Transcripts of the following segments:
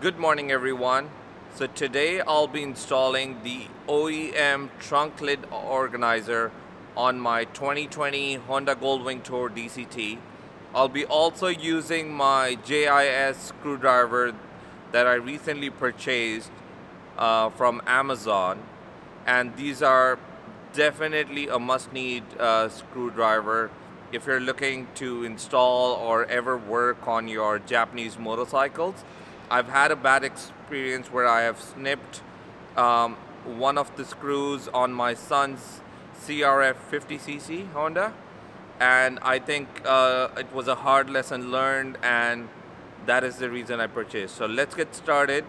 Good morning everyone. So today I'll be installing the OEM trunk lid organizer on my 2020 Honda GoldWing Tour DCT. I'll be also using my JIS screwdriver that I recently purchased from Amazon, and these are definitely a must-need screwdriver if you're looking to install or ever work on your Japanese motorcycles. I've had a bad experience where I have snipped one of the screws on my son's CRF 50cc Honda, and I think it was a hard lesson learned, and that is the reason I purchased. So let's get started,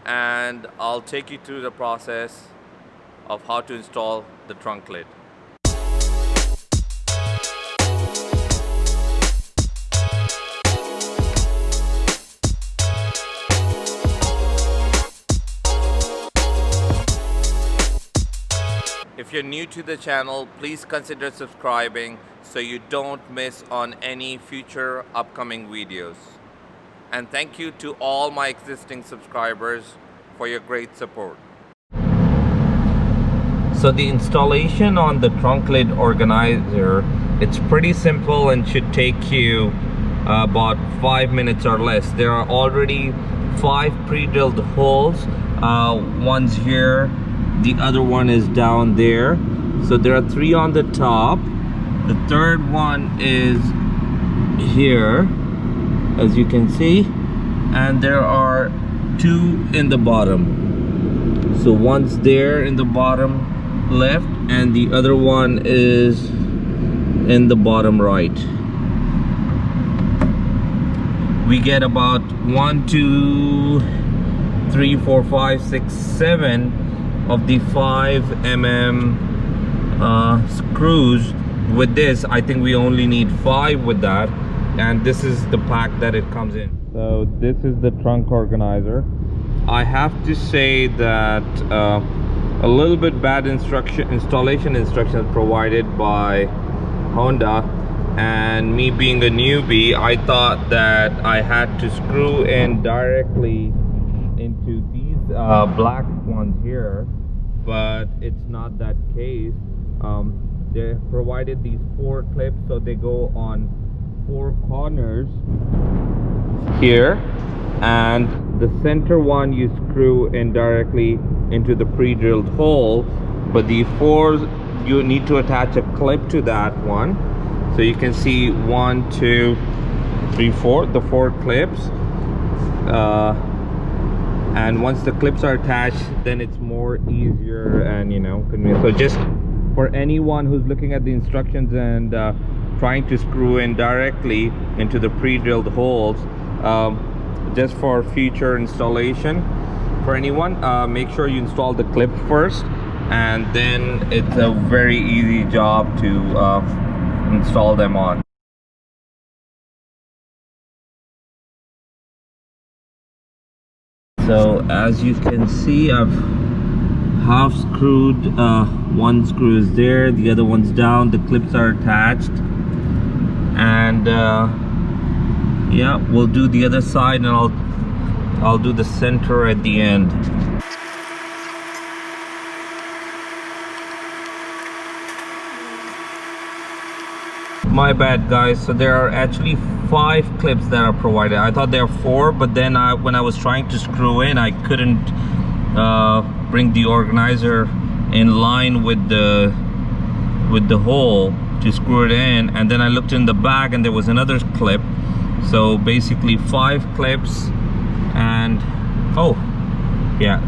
and I'll take you through the process of how to install the trunk lid. If you're new to the channel, please consider subscribing so you don't miss on any future upcoming videos. And thank you to all my existing subscribers for your great support. So the installation on the trunk lid organizer, it's pretty simple and should take you about 5 minutes or less. There are already 5 pre-drilled holes. One's here, the other one is down there. So there are 3 on the top. The third one is here, as you can see, and there are 2 in the bottom. So one's there in the bottom left, and the other one is in the bottom right. We get about 1, 2, 3, 4, 5, 6, 7 of the 5mm screws. With this, I think we only need 5 with that, and this is the pack that it comes in. So this is the trunk organizer. I have to say that a little bit bad installation instructions provided by Honda, and me being a newbie, I thought that I had to screw in directly into these black ones here, but it's not that case. They provided these 4 clips, so they go on 4 corners here, and the center one you screw in directly into the pre-drilled hole, but the 4 you need to attach a clip to that one. So you can see 1, 2, 3, 4, the 4 clips, and once the clips are attached, then it's more easier and convenient. So just for anyone who's looking at the instructions and trying to screw in directly into the pre-drilled holes, just for future installation, for anyone, make sure you install the clip first, and then it's a very easy job to install them on. So as you can see, I've half screwed, one screw is there, the other one's down, the clips are attached, and yeah, we'll do the other side, and I'll do the center at the end. My bad guys, so there are actually 5 clips that are provided. I thought there are 4, but then when I was trying to screw in, I couldn't bring the organizer in line with the hole to screw it in, and then I looked in the back and there was another clip. So basically 5 clips and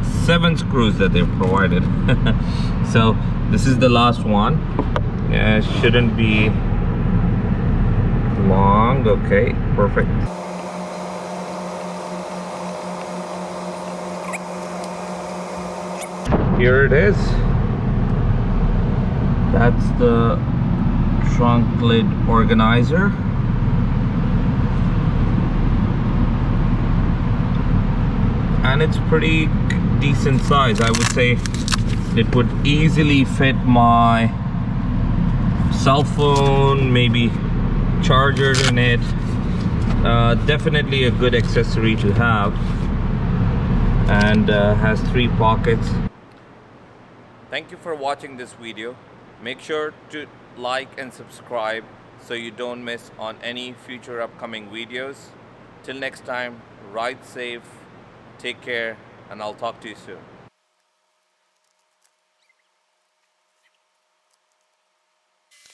7 screws that they've provided. So this is the last one. Yeah, it shouldn't be long. Okay, perfect. Here it is. That's the trunk lid organizer. And it's pretty decent size. I would say it would easily fit my cell phone, maybe charger in it. Definitely a good accessory to have. and has 3 pockets. Thank you for watching this video. Make sure to like and subscribe so you don't miss on any future upcoming videos. Till next time, ride safe, take care, and I'll talk to you soon.